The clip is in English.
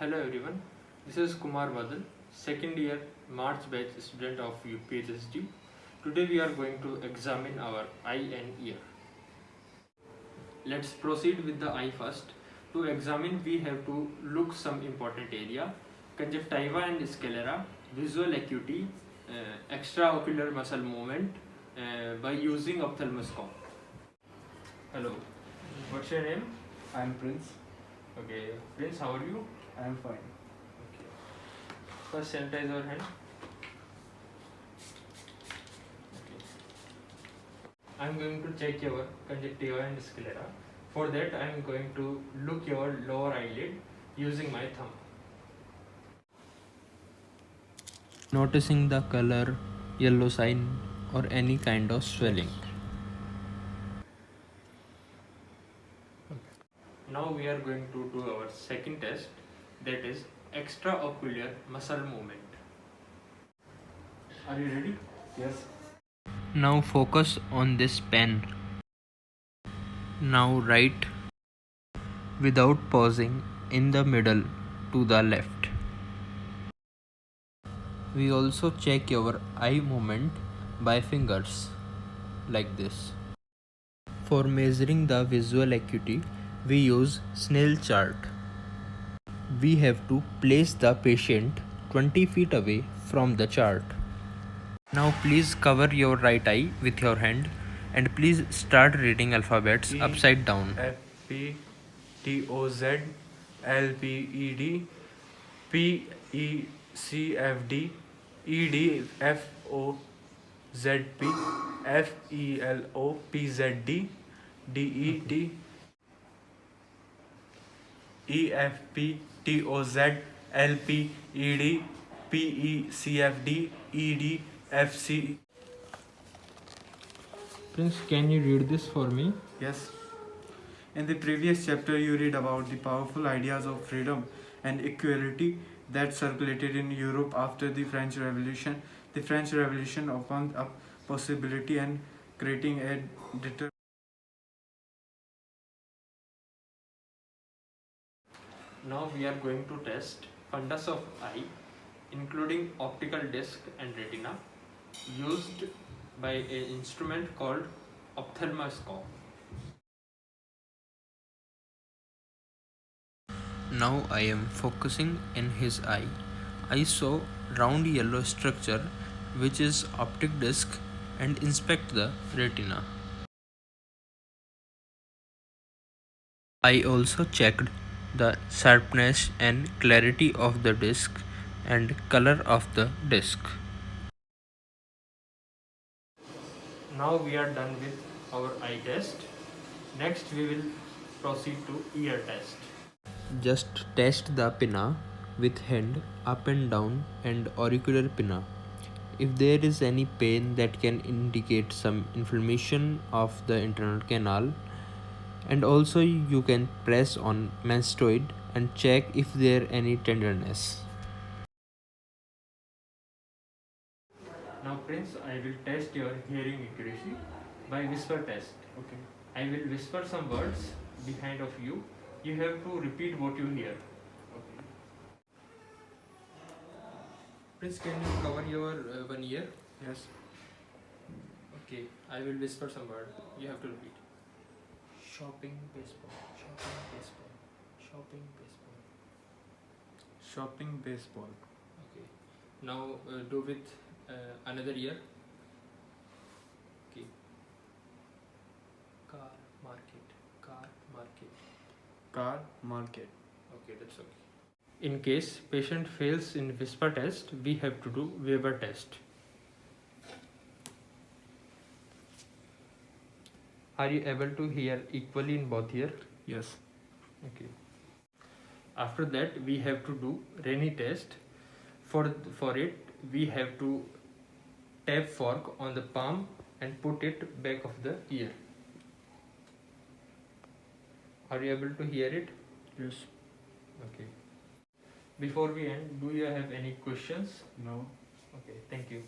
Hello everyone, this is Kumar Badal, second year March batch student of UPHSD. Today we are going to examine our eye and ear. Let's proceed with the eye first. To examine we have to look some important area, conjunctiva and sclera, visual acuity, extraocular muscle movement by using ophthalmoscope. Hello, what's your name? I am Prince. Okay, Prince, how are you? I am fine. Okay. First sanitize your hand. Okay. I am going to check your conjunctiva and sclera. For that I am going to look your lower eyelid using my thumb. Noticing the color, yellow sign or any kind of swelling. Now we are going to do our second test, that is extraocular muscle movement. Are you ready? Yes. Now focus on this pen. Now write without pausing in the middle to the left. We also check your eye movement by fingers like this. For measuring the visual acuity, we use Snell chart. We have to place the patient 20 feet away from the chart. Now please cover your right eye with your hand and please start reading alphabets upside down. F P T O Z L P E D P E C F D E D F O Z P F E L O P Z D D E T E F P T O Z L P E D P E C F D E D F C. Prince, can you read this for me? Yes. In the previous chapter, you read about the powerful ideas of freedom and equality that circulated in Europe after the French Revolution. The French Revolution opened up possibility and creating a Now we are going to test fundus of eye, including optical disc and retina, used by an instrument called ophthalmoscope. Now I am focusing in his eye. I saw round yellow structure which is optic disc and inspect the retina. I also checked the sharpness and clarity of the disc and color of the disc. Now we are done with our eye test. Next we will proceed to ear test. Just test the pinna with hand up and down and auricular pinna. If there is any pain that can indicate some inflammation of the internal canal, and also you can press on mastoid and check if there any tenderness. Now Prince, I will test your hearing accuracy by whisper test. Okay. I will whisper some words behind of you. You have to repeat what you hear. Okay. Prince, can you cover your one ear? Yes. Okay, I will whisper some word. You have to repeat. Shopping baseball. Shopping baseball. Shopping baseball. Shopping baseball. Okay. Now do with another ear. Okay. Car market. Car market. Car market. Okay, that's okay. In case patient fails in whisper test, we have to do Weber test. Are you able to hear equally in both ear? Yes. Okay. After that, we have to do Rennie test. For it, we have to tap fork on the palm and put it back of the ear. Are you able to hear it? Yes. Okay. Before we end, do you have any questions? No. Okay, thank you.